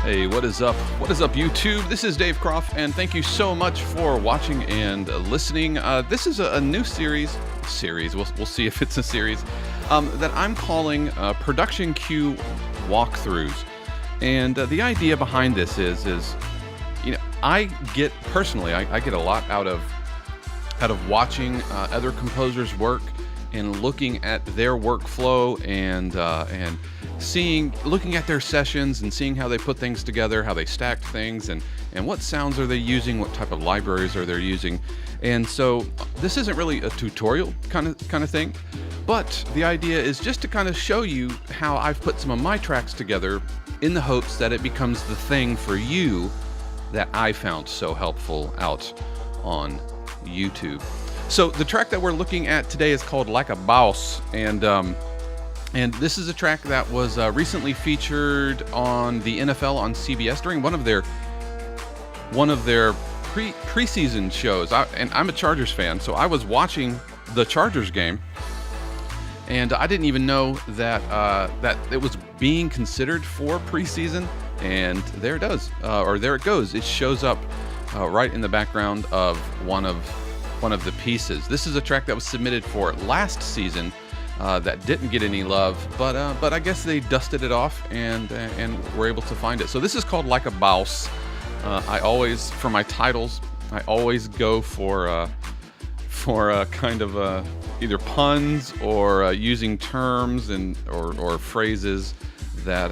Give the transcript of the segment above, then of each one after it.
Hey, what is up? What is up, YouTube? This is Dave Croft, and thank you so much for watching and listening. This is a new series. We'll see if it's a series that I'm calling Production Queue Walkthroughs. And the idea behind this is I get a lot out of watching other composers work and looking at their workflow and looking at their sessions and seeing how they put things together, how they stacked things, and what sounds are they using, what type of libraries are they using. And so this isn't really a tutorial kind of thing, but the idea is just to kind of show you how I've put some of my tracks together in the hopes that it becomes the thing for you that I found so helpful out on YouTube. So the track that we're looking at today is called Like a Bawse, and this is a track that was recently featured on the NFL on CBS during one of their preseason shows. And I'm a Chargers fan, so I was watching the Chargers game, and I didn't even know that it was being considered for preseason. And there it does, or there it goes. It shows up right in the background of one of the pieces. This is a track that was submitted for last season that didn't get any love, but I guess they dusted it off and were able to find it. So this is called Like a Bawse. I always, for my titles, I always go for kind of either puns or using terms or phrases that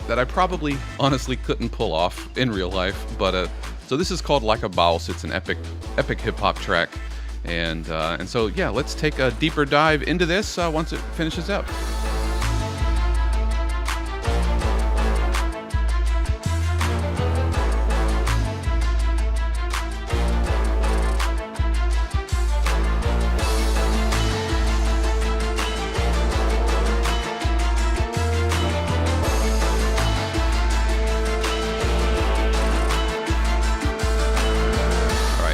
I probably honestly couldn't pull off in real life. But so this is called Like a Bawse. It's an epic hip hop track. And so, yeah, let's take a deeper dive into this once it finishes up.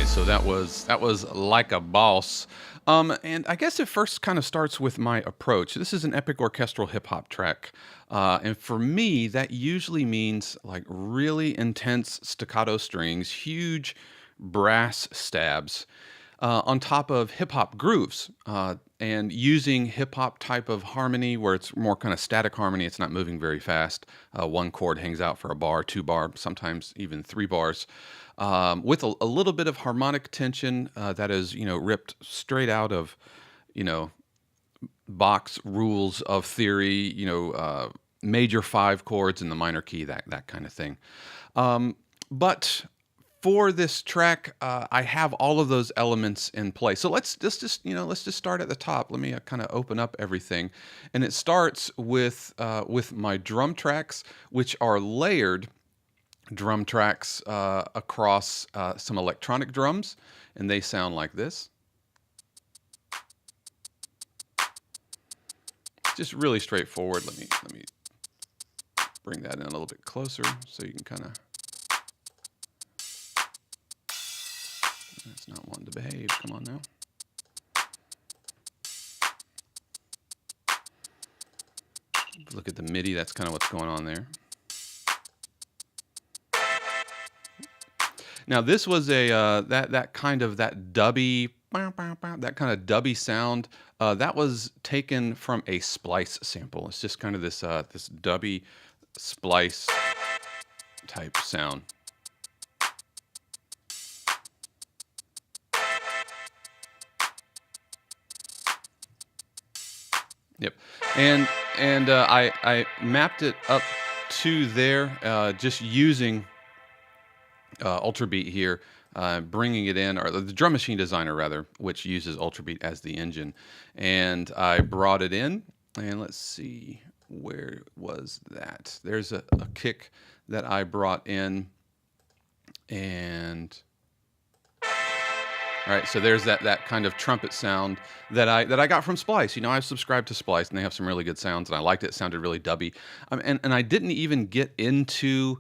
So that was Like a Bawse. And I guess it first kind of starts with my approach. This is an epic orchestral hip hop track. And for me, that usually means like really intense staccato strings, huge brass stabs on top of hip hop grooves, and using hip hop type of harmony where it's more kind of static harmony. It's not moving very fast. One chord hangs out for a bar, 2 bar, sometimes even 3 bars. With a little bit of harmonic tension that is, ripped straight out of, Bach's rules of theory, major 5 chords in the minor key, that kind of thing. But for this track, I have all of those elements in place. So let's just start at the top. Let me kind of open up everything, and it starts with my drum tracks, which are layered drum tracks across some electronic drums, and they sound like this. Just really straightforward. Let me bring that in a little bit closer so you can kind of. That's not wanting to behave. Come on now. Look at the MIDI. That's kind of what's going on there. Now this was a that kind of dubby sound that was taken from a splice sample. It's just kind of this dubby splice type sound. Yep, and I mapped it up to there just using Ultrabeat here, bringing it in, or the Drum Machine Designer rather, which uses Ultrabeat as the engine, and I brought it in, and let's see, where was that? There's a kick that I brought in, and all right, so there's that kind of trumpet sound that I got from Splice. I've subscribed to Splice, and they have some really good sounds, and I liked it. It sounded really dubby, and I didn't even get into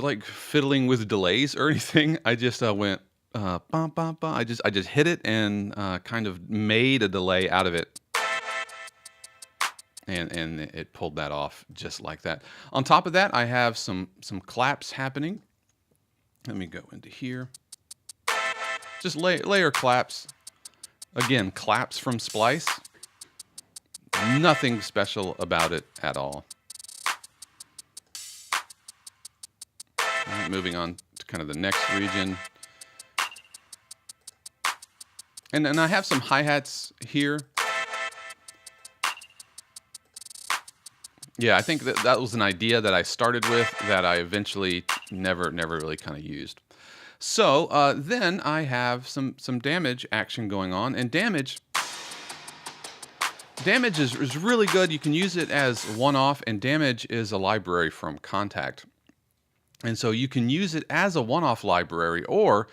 like fiddling with delays or anything. I just went bum, bum, bum. I just hit it and kind of made a delay out of it. and it pulled that off just like that. On top of that, I have some claps happening. Let me go into here. Just layer claps. Again, claps from Splice. Nothing special about it at all. All right, moving on to kind of the next region. And I have some hi-hats here. Yeah, I think that was an idea that I started with that I eventually never really kind of used. So then I have some damage action going on, and damage is really good. You can use it as one-off, and damage is a library from Contact. And so you can use it as a one-off library, or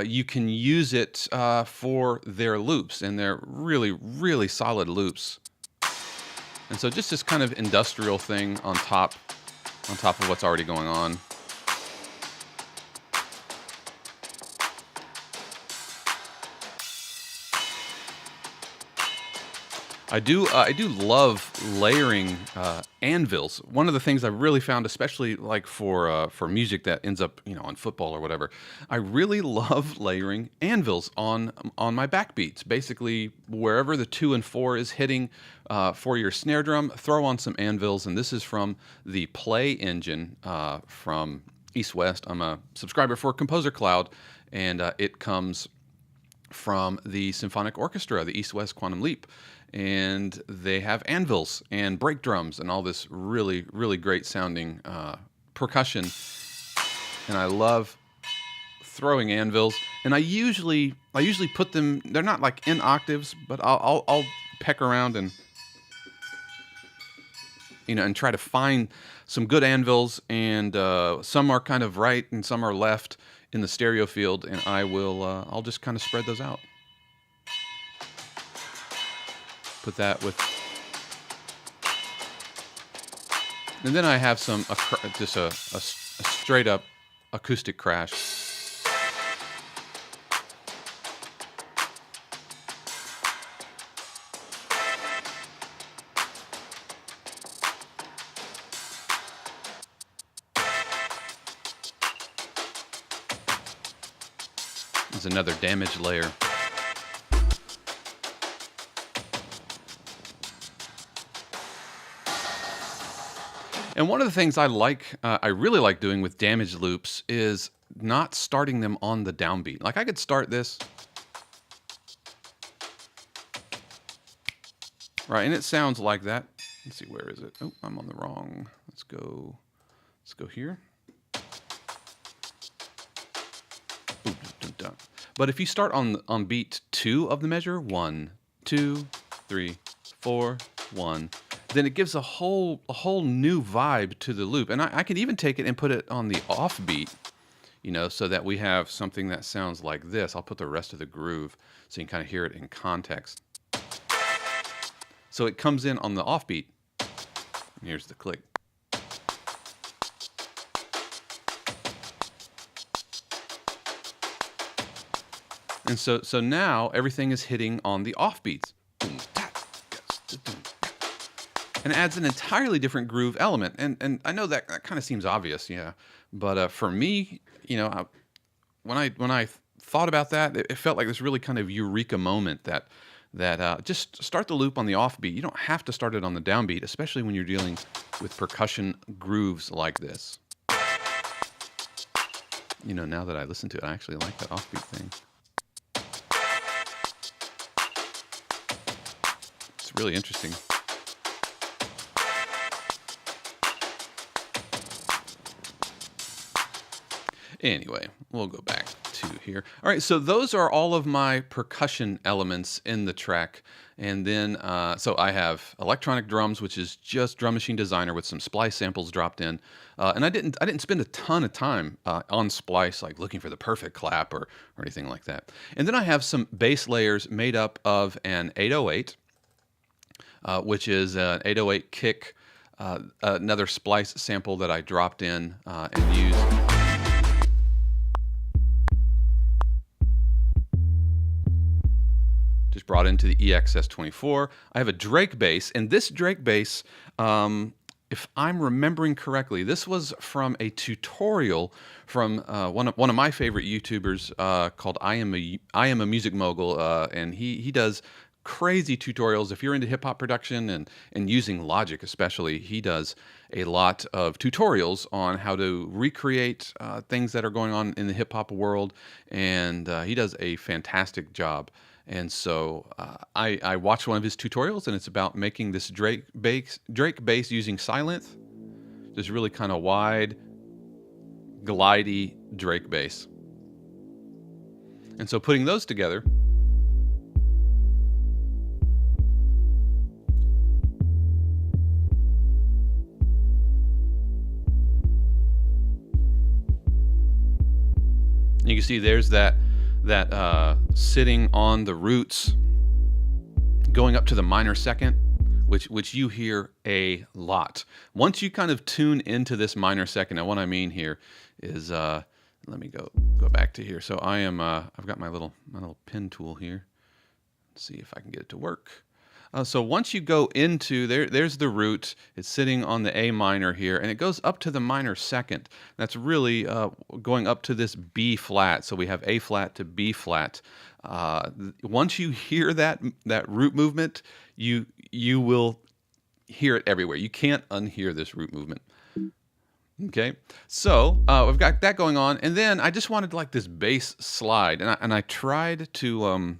you can use it for their loops, and they're really solid loops. And so just this kind of industrial thing on top of what's already going on. I do love layering anvils. One of the things I really found, especially like for music that ends up on football or whatever, I really love layering anvils on my backbeats. Basically, wherever the 2 and 4 is hitting for your snare drum, throw on some anvils. And this is from the Play engine from East West. I'm a subscriber for Composer Cloud, and it comes from the Symphonic Orchestra, the East West Quantum Leap. And they have anvils and break drums and all this really great sounding percussion. And I love throwing anvils. And I usually put them, they're not like in octaves, but I'll peck around and and try to find some good anvils. And some are kind of right and some are left in the stereo field, and I'll just kind of spread those out. Put that with, and then I have just a straight up acoustic crash. There's another damage layer. And one of the things I really like doing with damage loops is not starting them on the downbeat. Like I could start this, right, and it sounds like that. Let's see, where is it? Oh, I'm on the wrong. Let's go here. Ooh, dun, dun. But if you start on beat 2 of the measure, 1, 2, 3, 4, 1. Then it gives a whole new vibe to the loop. And I can even take it and put it on the offbeat, so that we have something that sounds like this. I'll put the rest of the groove so you can kind of hear it in context. So it comes in on the offbeat. And here's the click. And so now everything is hitting on the offbeats. And it adds an entirely different groove element. And I know that kind of seems obvious, yeah. But for me, when I thought about that, it felt like this really kind of eureka moment that just start the loop on the offbeat. You don't have to start it on the downbeat, especially when you're dealing with percussion grooves like this. Now that I listen to it, I actually like that offbeat thing. It's really interesting. Anyway, we'll go back to here. All right, so those are all of my percussion elements in the track. And then, so I have electronic drums, which is just Drum Machine Designer with some Splice samples dropped in. And I didn't spend a ton of time on Splice, like looking for the perfect clap or anything like that. And then I have some bass layers made up of an 808, which is an 808 kick, another Splice sample that I dropped in and used. was brought into the EXS24. I have a Drake bass, and this Drake bass, if I'm remembering correctly, this was from a tutorial from one of my favorite YouTubers called I Am a Music Mogul, and he does crazy tutorials. If you're into hip hop production and using Logic especially, he does a lot of tutorials on how to recreate things that are going on in the hip hop world, and he does a fantastic job. And so I watched one of his tutorials, and it's about making this Drake bass using Sylenth, this really kind of wide, glidey Drake bass. And so putting those together, you can see there's that sitting on the roots, going up to the minor second, which you hear a lot. Once you kind of tune into this minor second, and what I mean here is, let me go back to here. So I am, I've got my little pen tool here. Let's see if I can get it to work. So once you go into there's the root. It's sitting on the A minor here, and it goes up to the minor second. That's really going up to this B flat. So we have A flat to B flat. Once you hear that root movement, you will hear it everywhere. You can't unhear this root movement. Okay, so we've got that going on, and then I just wanted like this bass slide, and I tried to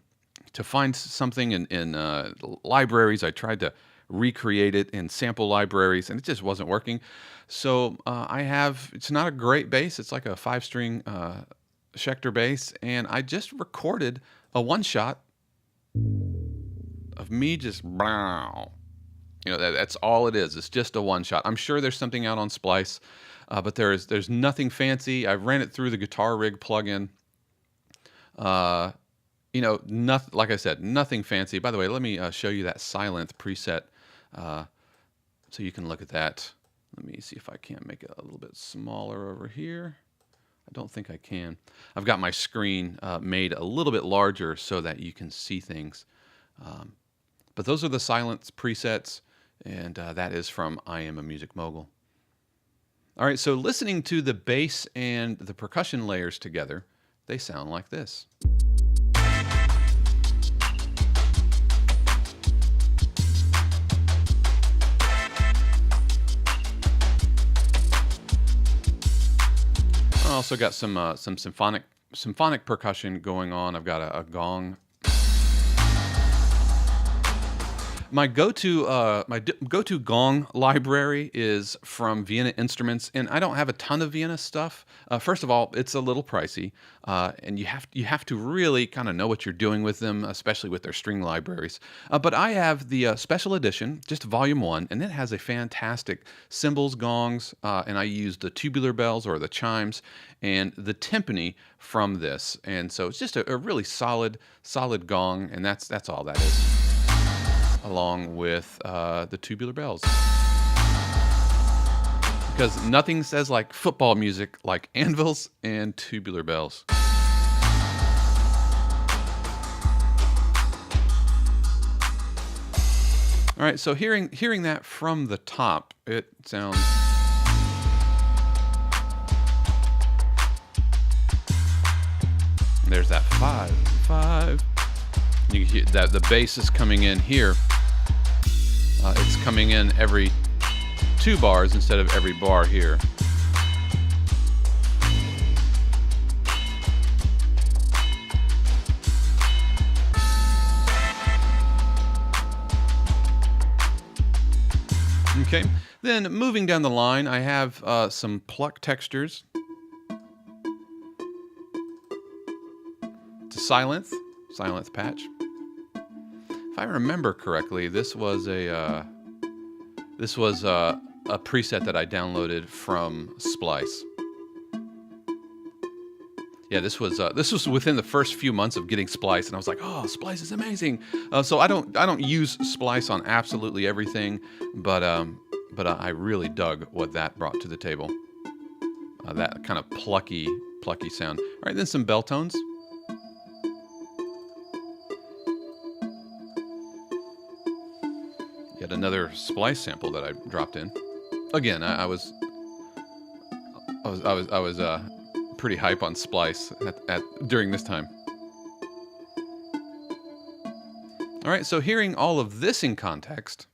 find something in libraries. I tried to recreate it in sample libraries, and it just wasn't working. So it's not a great bass. It's like a 5-string Schecter bass, and I just recorded a one-shot of me just, that's all it is. It's just a one-shot. I'm sure there's something out on Splice, but there's nothing fancy. I ran it through the Guitar Rig plugin. Nothing, like I said, nothing fancy. By the way, let me show you that Sylenth preset so you can look at that. Let me see if I can't make it a little bit smaller over here. I don't think I can. I've got my screen made a little bit larger so that you can see things. But those are the Sylenth presets, and that is from I Am a Music Mogul. All right, so listening to the bass and the percussion layers together, they sound like this. I also got some symphonic percussion going on. I've got a gong. My go-to gong library is from Vienna Instruments, and I don't have a ton of Vienna stuff. First of all, it's a little pricey, and you have to really kind of know what you're doing with them, especially with their string libraries. But I have the special edition, just volume 1, and it has a fantastic cymbals, gongs, and I use the tubular bells or the chimes and the timpani from this, and so it's just a really solid gong, and that's all that is, along with the tubular bells. Because nothing says like football music like anvils and tubular bells. All right, so hearing that from the top, it sounds... There's that 5. You can hear that the bass is coming in here. It's coming in every 2 bars instead of every bar here. Okay, then moving down the line, I have some pluck textures. It's a Sylenth patch. If I remember correctly, this was a preset that I downloaded from Splice. Yeah, this was within the first few months of getting Splice, and I was like, "Oh, Splice is amazing." So I don't use Splice on absolutely everything, but I really dug what that brought to the table. That kind of plucky sound. All right, then some bell tones. Yet another splice sample that I dropped in. Again, I was pretty hype on splice during this time. All right, so hearing all of this in context,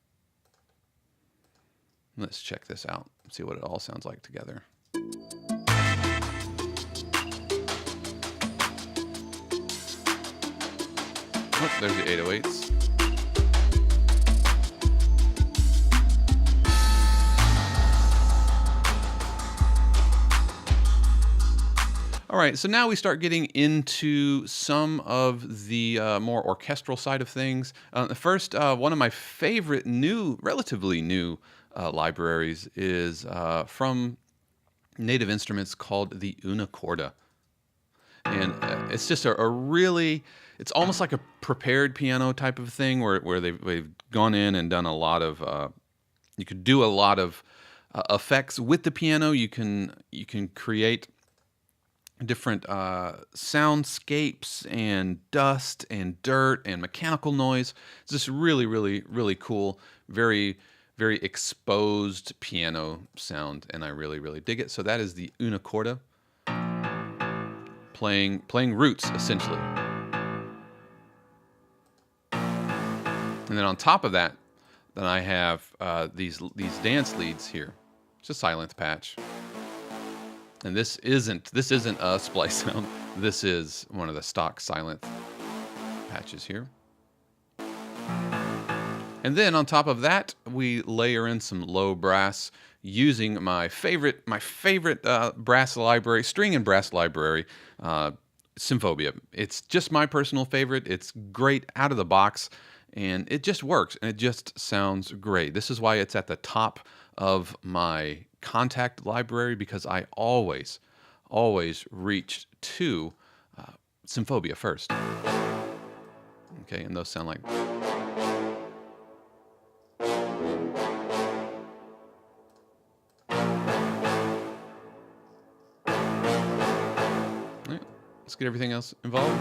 let's check this out. See what it all sounds like together. Oh, there's the 808s. All right, so now we start getting into some of the more orchestral side of things. First, one of my favorite relatively new libraries is from Native Instruments called the Unicorda. And it's just a really, it's almost like a prepared piano type of thing where they've gone in and done a lot of, you could do a lot of effects with the piano. You can create different soundscapes and dust and dirt and mechanical noise. It's just really, really, really cool. Very, very exposed piano sound, and I really, really dig it. So that is the Unicorda, playing roots essentially. And then on top of that, then I have these dance leads here. It's a silent patch. And this isn't a splice sound. This is one of the stock silent patches here. And then on top of that, we layer in some low brass using my favorite brass library, string and brass library, Symphobia. It's just my personal favorite. It's great out of the box, and it just works, and it just sounds great. This is why it's at the top of my contact library, because I always reach to Symphobia first. Okay, and those sound like. All right, let's get everything else involved.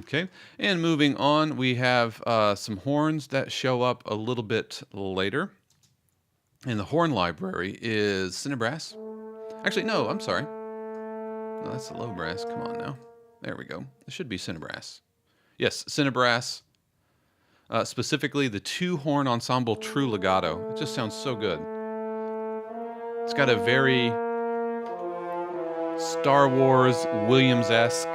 Okay, and moving on, we have some horns that show up a little bit later. And the horn library is Cinebrass. Actually, no, I'm sorry. No, that's the low brass. Come on now. There we go. It should be Cinebrass. Yes, Cinebrass. Specifically, the two-horn ensemble True Legato. It just sounds so good. It's got a very Star Wars, Williams-esque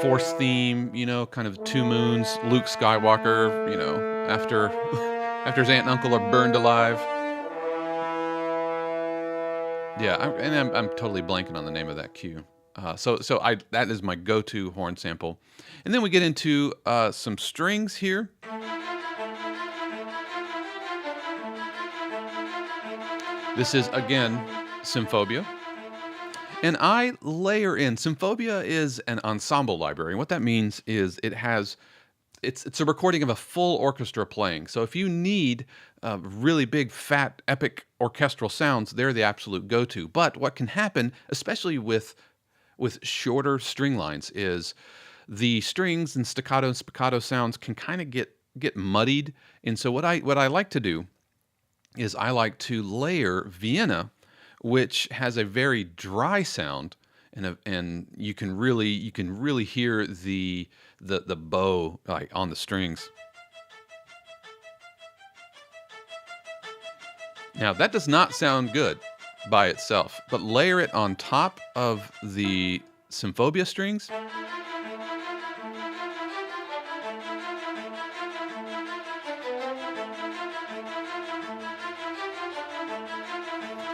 Force theme, you know, kind of two moons, Luke Skywalker, you know, after his aunt and uncle are burned alive. Yeah, I'm totally blanking on the name of that cue. So that is my go-to horn sample. And then we get into some strings here. This is, again, Symphobia. And I layer in. Symphobia is an ensemble library. And what that means is it's a recording of a full orchestra playing. So if you need really big, fat, epic orchestral sounds, they're the absolute go-to. But what can happen, especially with shorter string lines, is the strings and staccato and spiccato sounds can kind of get muddied. And so what I like to do is I like to layer Vienna, which has a very dry sound, and you can really hear the bow like on the strings. Now that does not sound good by itself, but layer it on top of the Symphobia strings.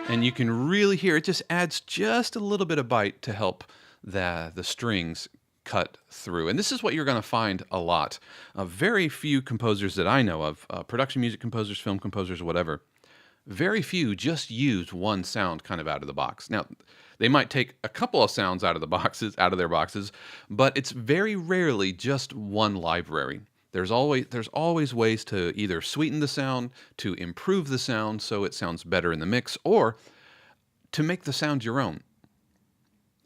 And you can really hear it just adds just a little bit of bite to help the strings cut through. And this is what you're going to find a lot. Very few composers that I know of, production music composers, film composers, whatever, very few just use one sound kind of out of the box. Now, they might take a couple of sounds out of their boxes, but it's very rarely just one library. There's always ways to either sweeten the sound, to improve the sound so it sounds better in the mix, or to make the sound your own.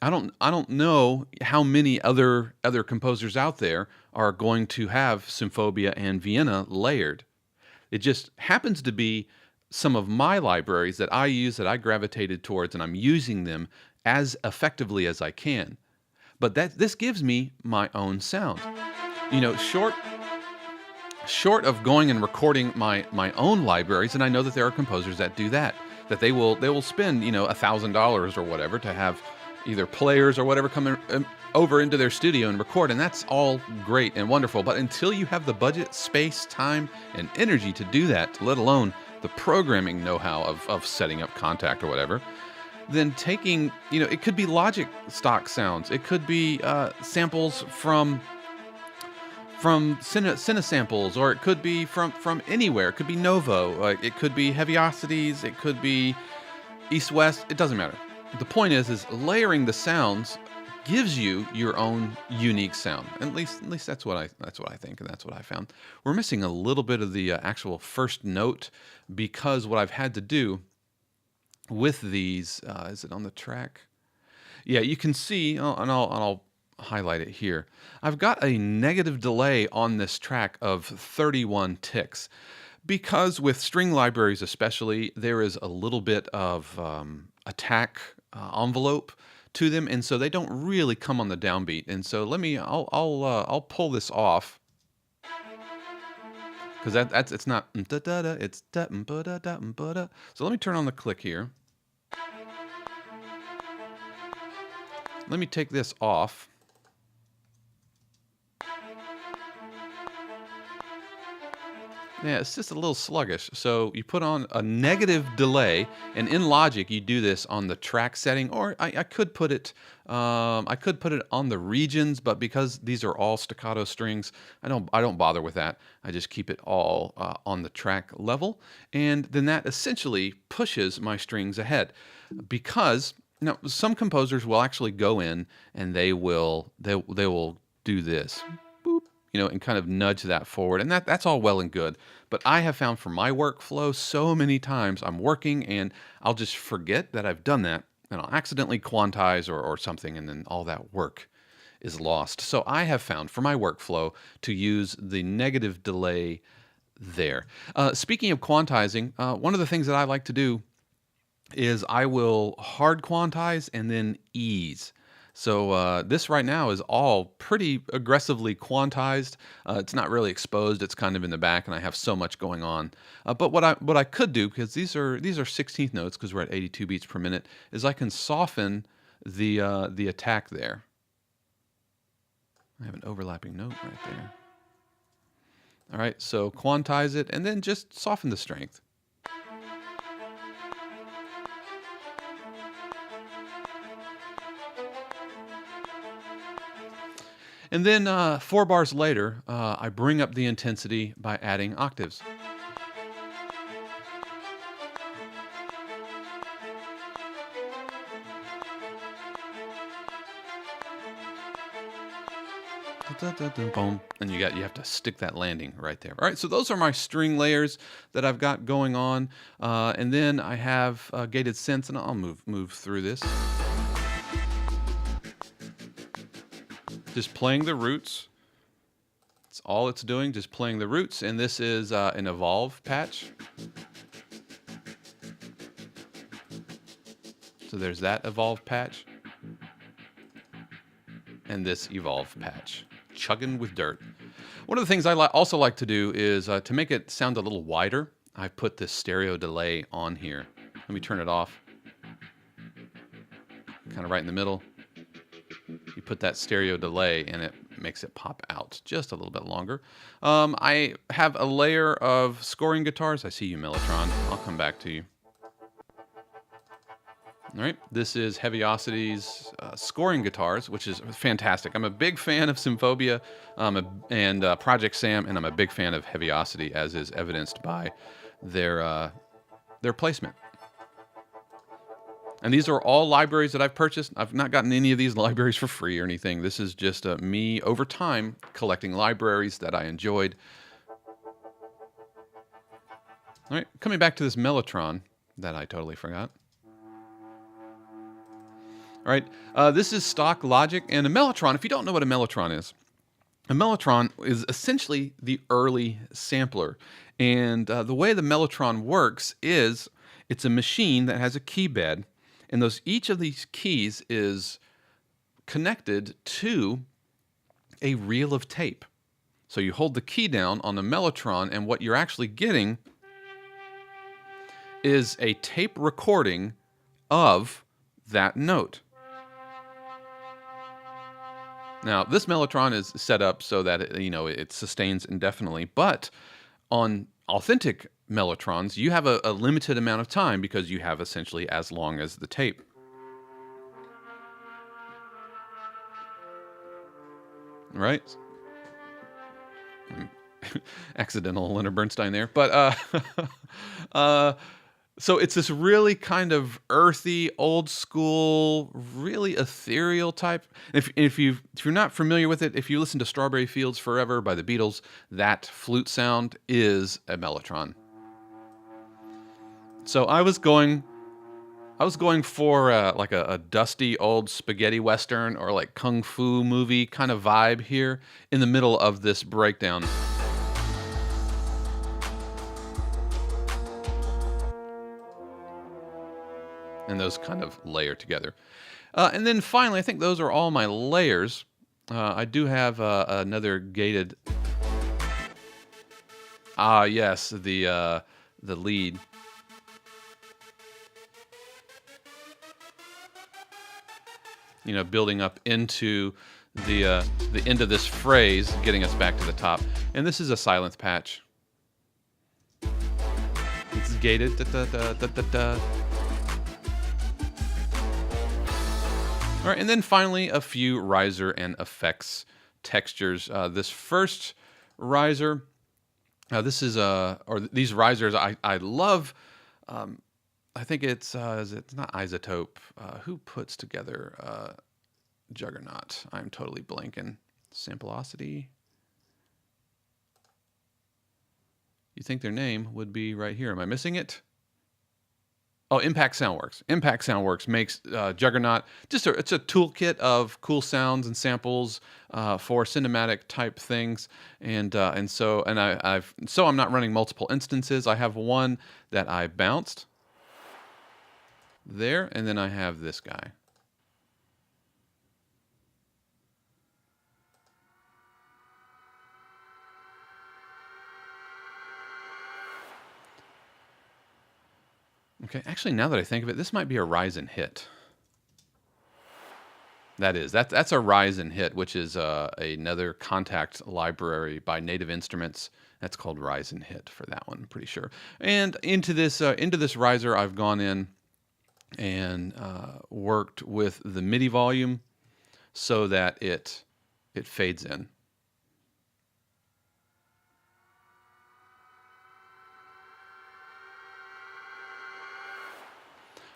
I don't know how many other composers out there are going to have Symphobia and Vienna layered. It just happens to be some of my libraries that I use, that I gravitated towards, and I'm using them as effectively as I can. But this gives me my own sound. Short of going and recording my own libraries, and I know that there are composers that do that. That they will spend $1,000 or whatever to have either players or whatever come over into their studio and record, and that's all great and wonderful. But until you have the budget, space, time, and energy to do that, let alone the programming know-how of setting up Contact or whatever, then taking, it could be Logic stock sounds, it could be samples from Cine samples, or it could be from anywhere. It could be Novo, it could be Heaviosities, it could be East West. It doesn't matter. The point is layering the sounds gives you your own unique sound. At least that's what I think, and that's what I found. We're missing a little bit of the actual first note, because what I've had to do with these, is it on the track? Yeah, you can see, and I'll highlight it here. I've got a negative delay on this track of 31 ticks, because with string libraries especially, there is a little bit of attack envelope to them, and so they don't really come on the downbeat. And so I'll pull this off, because it's not da da da, it's da da da da da. So let me turn on the click here. Let me take this off. Yeah, it's just a little sluggish. So you put on a negative delay, and in Logic you do this on the track setting, or I could put it on the regions, but because these are all staccato strings, I don't bother with that. I just keep it all on the track level, and then that essentially pushes my strings ahead. Because now some composers will actually go in and they will do this, and kind of nudge that forward. And that's all well and good. But I have found for my workflow, so many times I'm working and I'll just forget that I've done that, and I'll accidentally quantize or something, and then all that work is lost. So I have found for my workflow to use the negative delay there. Speaking of quantizing, one of the things that I like to do is I will hard quantize and then ease. So this right now is all pretty aggressively quantized. It's not really exposed; it's kind of in the back, and I have so much going on. But what I could do, because these are 16th notes, because we're at 82 beats per minute, is I can soften the attack there. I have an overlapping note right there. All right, so quantize it, and then just soften the strength. And then 4 bars later, I bring up the intensity by adding octaves. Boom, and you have to stick that landing right there. All right, so those are my string layers that I've got going on, and then I have gated synths, and I'll move through this. Just playing the roots. That's all it's doing, just playing the roots. And this is an evolve patch. So there's that evolve patch. And this evolve patch. Chugging with dirt. One of the things I also like to do is to make it sound a little wider, I put this stereo delay on here. Let me turn it off. Kind of right in the middle. You put that stereo delay and it makes it pop out just a little bit longer. I have a layer of scoring guitars. I see you, Mellotron. I'll come back to you. All right, this is Heaviosity's scoring guitars, which is fantastic. I'm a big fan of Symphobia and Project Sam, and I'm a big fan of Heaviosity, as is evidenced by their placement. And these are all libraries that I've purchased. I've not gotten any of these libraries for free or anything. This is just me over time collecting libraries that I enjoyed. All right, coming back to this mellotron that I totally forgot. All right, this is stock Logic, and a mellotron, if you don't know what a mellotron is essentially the early sampler. And the way the mellotron works is it's a machine that has a key bed, and each of these keys is connected to a reel of tape. So you hold the key down on the mellotron, and what you're actually getting is a tape recording of that note. Now, this mellotron is set up so that it sustains indefinitely, but on authentic mellotrons, you have a limited amount of time because you have essentially as long as the tape. Right? Accidental Leonard Bernstein there. But so it's this really kind of earthy, old school, really ethereal type. If you're not familiar with it, if you listen to Strawberry Fields Forever by the Beatles, that flute sound is a mellotron. So I was going for like a dusty old spaghetti western or like kung fu movie kind of vibe here in the middle of this breakdown. And those kind of layer together. And then finally, I think those are all my layers. I do have another gated. Yes, the lead. Building up into the end of this phrase, getting us back to the top. And this is a silence patch. It's gated. Da, da, da, da, da, da. All right, and then finally, a few riser and effects textures. This first riser, these risers, I love. I think it's not Isotope. Who puts together Juggernaut? I'm totally blanking. Sampleosity. You think their name would be right here? Am I missing it? Oh, Impact Soundworks. Impact Soundworks makes Juggernaut it's a toolkit of cool sounds and samples for cinematic type things, and so I'm not running multiple instances. I have one that I bounced there, and then I have this guy. Okay, actually, now that I think of it, this might be a rise and hit. That's a rise and hit, which is another contact library by Native Instruments. That's called rise and hit for that one, I'm pretty sure. And into this riser, I've gone in and worked with the MIDI volume so that it fades in.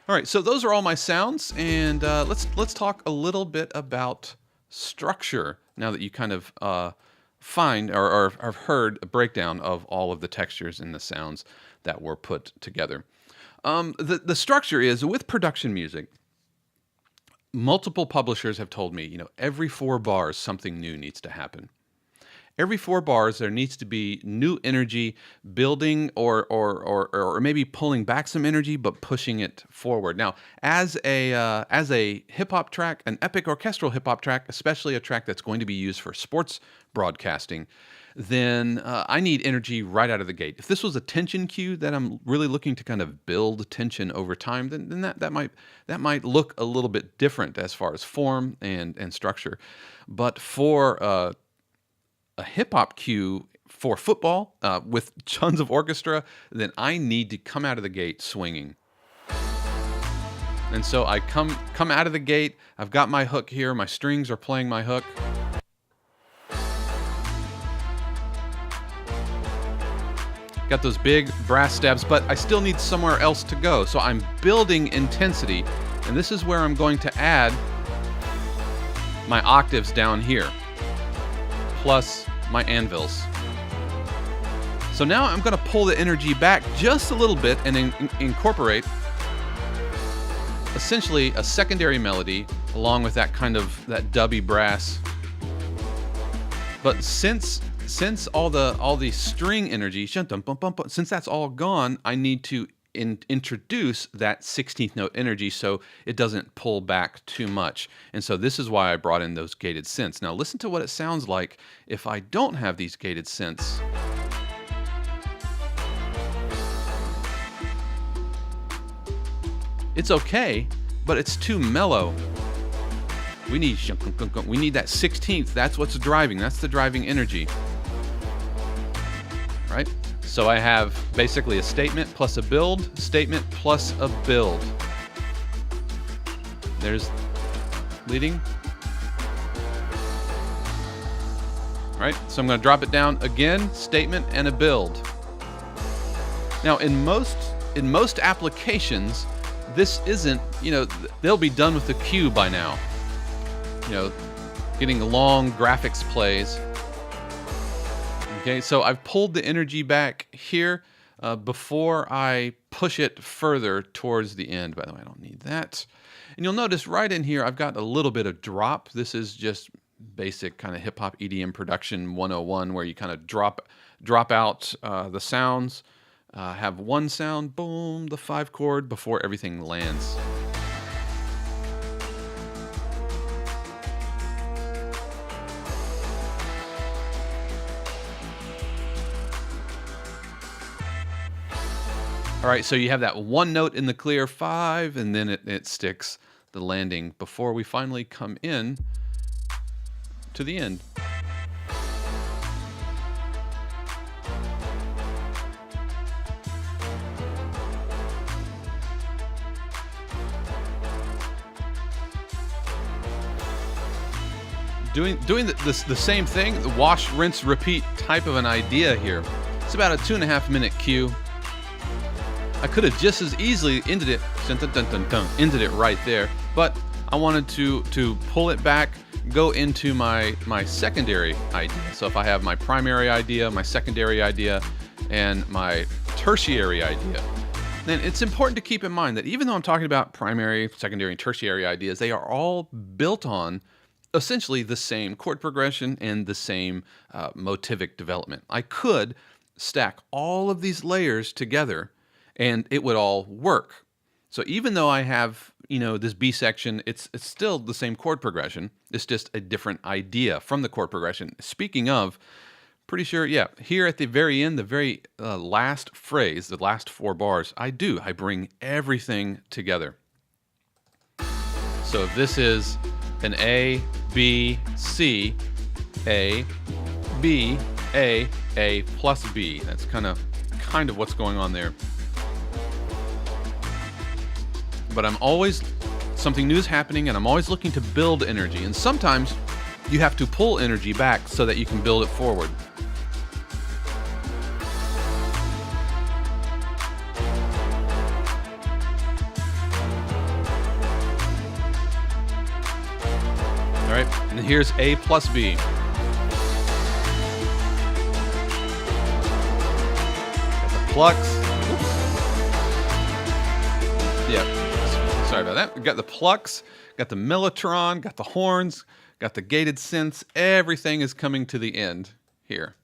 All right, so those are all my sounds, and let's talk a little bit about structure now that you kind of find or have heard a breakdown of all of the textures and the sounds that were put together. The structure is, with production music, multiple publishers have told me, every 4 bars something new needs to happen. Every 4 bars, there needs to be new energy building or maybe pulling back some energy, but pushing it forward. Now, as a hip-hop track, an epic orchestral hip-hop track, especially a track that's going to be used for sports broadcasting, then I need energy right out of the gate. If this was a tension cue that I'm really looking to kind of build tension over time, then that might look a little bit different as far as form and structure. But for a hip-hop cue for football with tons of orchestra, then I need to come out of the gate swinging. And so I come out of the gate, I've got my hook here, my strings are playing my hook. Got those big brass stabs, but I still need somewhere else to go. So I'm building intensity And this is where I'm going to add my octaves down here, plus my anvils. So now I'm going to pull the energy back just a little bit and incorporate essentially a secondary melody along with that kind of that dubby brass. But since all the string energy, since that's all gone, I need to introduce that 16th note energy so it doesn't pull back too much. And so this is why I brought in those gated synths. Now listen to what it sounds like if I don't have these gated synths. It's okay, but it's too mellow. We need that 16th. That's what's driving. That's the driving energy. Right? So I have basically a statement plus a build, statement plus a build. There's leading. All right, so I'm going to drop it down again, statement and a build. Now in most applications, this isn't, they'll be done with the cue by now. Getting long graphics plays. Okay, so I've pulled the energy back here before I push it further towards the end. By the way, I don't need that. And you'll notice right in here, I've got a little bit of drop. This is just basic kind of hip-hop EDM production 101, where you kind of drop out the sounds. Have one sound, boom, the 5 chord before everything lands. All right, so you have that one note in the clear 5, and then it sticks the landing before we finally come in to the end. Doing the same thing, the wash, rinse, repeat type of an idea here. It's about a 2.5 minute cue. I could have just as easily ended it right there, but I wanted to pull it back, go into my secondary idea. So if I have my primary idea, my secondary idea, and my tertiary idea, then it's important to keep in mind that even though I'm talking about primary, secondary, and tertiary ideas, they are all built on essentially the same chord progression and the same motivic development. I could stack all of these layers together and it would all work. So even though I have, this B section, it's still the same chord progression. It's just a different idea from the chord progression. Speaking of, pretty sure, here at the very end, the very last phrase, the last 4 bars, I bring everything together. So if this is an A, B, C, A, B, A plus B. That's kind of what's going on there. But something new is happening, and I'm always looking to build energy. And sometimes you have to pull energy back so that you can build it forward. All right, and here's A plus B. Got the plucks. Oops. Yeah, sorry about that. We got the plucks, got the mellotron, got the horns, got the gated synths. Everything is coming to the end here.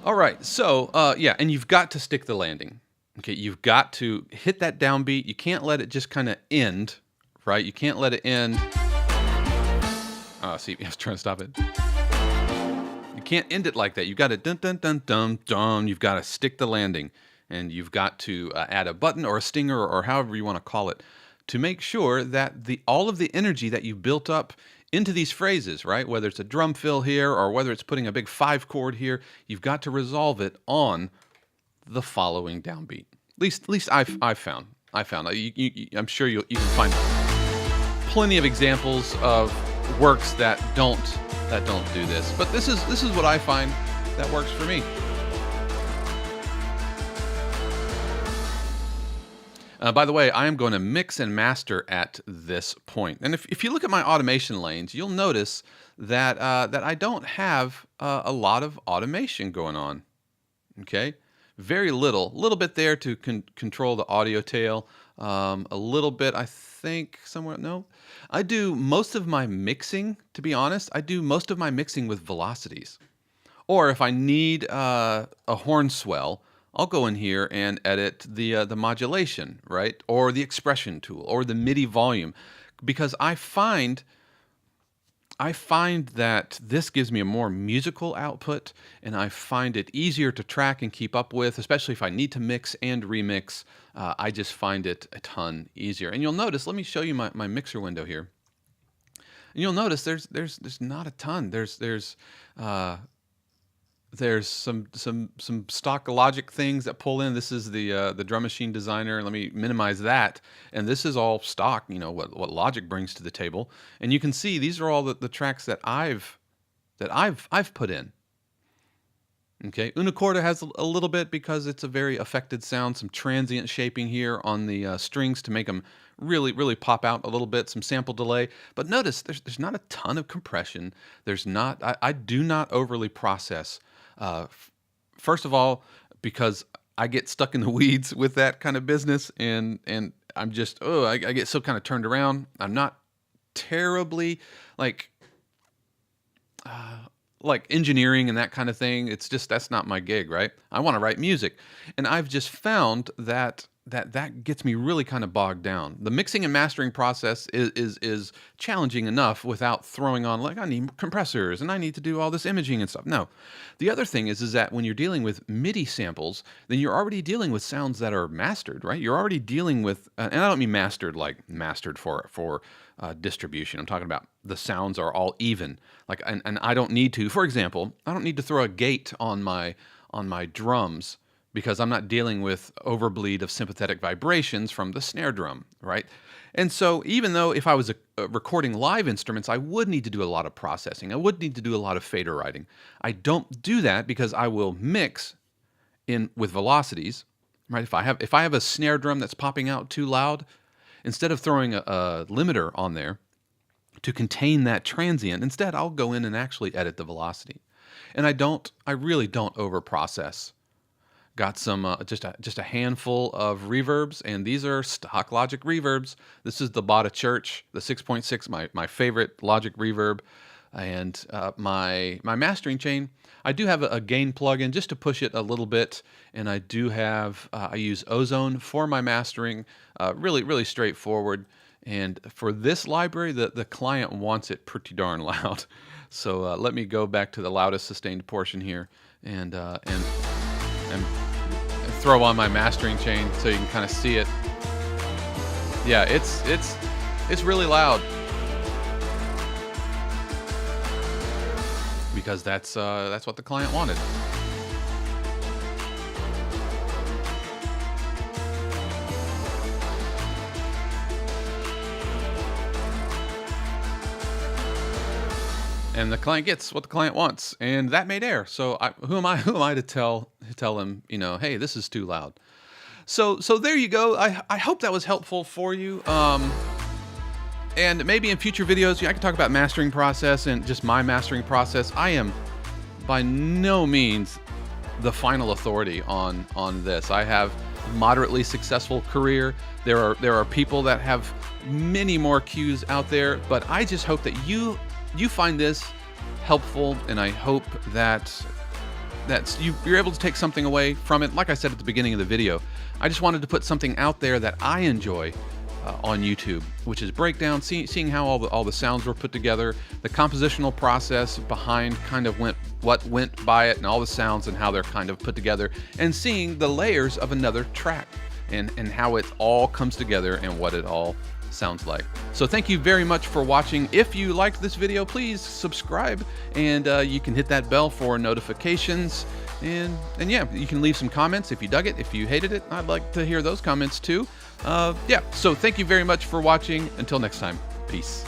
All right, so and you've got to stick the landing. Okay, you've got to hit that downbeat. You can't let it just kind of end, right? You can't let it end. See, I was trying to stop it. You can't end it like that. You've got to dun dun dun dun dun. You've got to stick the landing, and you've got to add a button or a stinger or however you want to call it to make sure that all of the energy that you built up into these phrases, right? Whether it's a drum fill here or whether it's putting a big 5 chord here, you've got to resolve it on the following downbeat. At least I've found. I'm sure you can find plenty of examples of works that don't do this, but this is what I find that works for me. By the way, I am going to mix and master at this point. And if you look at my automation lanes, you'll notice that that I don't have a lot of automation going on. Okay, very little bit there to control the audio tail. A little bit, I think, somewhere. No, I do most of my mixing. To be honest, I do most of my mixing with velocities. Or if I need a horn swell, I'll go in here and edit the modulation, right? Or the expression tool, or the MIDI volume, because I find that this gives me a more musical output, and I find it easier to track and keep up with, especially if I need to mix and remix. I just find it a ton easier. And you'll notice, let me show you my mixer window here. And you'll notice there's not a ton. There's some stock Logic things that pull in. This is the drum machine designer. Let me minimize that. And this is all stock, you know, what Logic brings to the table. And you can see these are all the tracks that I've put in. Okay, Unicorda has a little bit because it's a very affected sound. Some transient shaping here on the strings to make them really pop out a little bit. Some sample delay, but notice there's not a ton of compression. There's not. I do not overly process. First of all, because I get stuck in the weeds with that kind of business, and I'm just I get so kind of turned around. I'm not terribly like engineering and that kind of thing. It's just, that's not my gig, right? I want to write music, and I've just found that gets me really kind of bogged down. The mixing and mastering process is challenging enough without throwing on, like, I need compressors and I need to do all this imaging and stuff. No. The other thing is that when you're dealing with MIDI samples, then you're already dealing with sounds that are mastered, right? You're already dealing with, and I don't mean mastered like mastered for distribution. I'm talking about the sounds are all even. Like, and I don't need to, for example, I don't need to throw a gate on my drums, because I'm not dealing with overbleed of sympathetic vibrations from the snare drum, right? And so even though if I was recording live instruments, I would need to do a lot of processing. I would need to do a lot of fader writing. I don't do that because I will mix in with velocities, right? If I have a snare drum that's popping out too loud, instead of throwing a limiter on there to contain that transient, instead I'll go in and actually edit the velocity. And I really don't overprocess. Got some just a handful of reverbs, and these are stock Logic reverbs. This is the Bawse Church, the 6.6, my favorite Logic reverb, and my mastering chain. I do have a gain plugin just to push it a little bit, and I do have I use Ozone for my mastering. Really straightforward. And for this library, the client wants it pretty darn loud. So let me go back to the loudest sustained portion here, and throw on my mastering chain so you can kind of see it. Yeah, it's really loud, because that's what the client wanted. And the client gets what the client wants, and that made air. So who am I to tell him, you know, hey, this is too loud. So there you go. I hope that was helpful for you. And maybe in future videos, I can talk about mastering process and just my mastering process. I am by no means the final authority on this. I have a moderately successful career. There are people that have many more cues out there, but I just hope that you find this helpful, and I hope that you're able to take something away from it. Like I said at the beginning of the video, I just wanted to put something out there that I enjoy on YouTube, which is breakdown, seeing how all the sounds were put together, the compositional process behind kind of what went by it, and all the sounds and how they're kind of put together, and seeing the layers of another track and how it all comes together and what it all sounds like. So thank you very much for watching. If you liked this video, please subscribe, and you can hit that bell for notifications, and yeah, you can leave some comments if you dug it. If you hated it, I'd like to hear those comments too. Yeah, so thank you very much for watching. Until next time. Peace.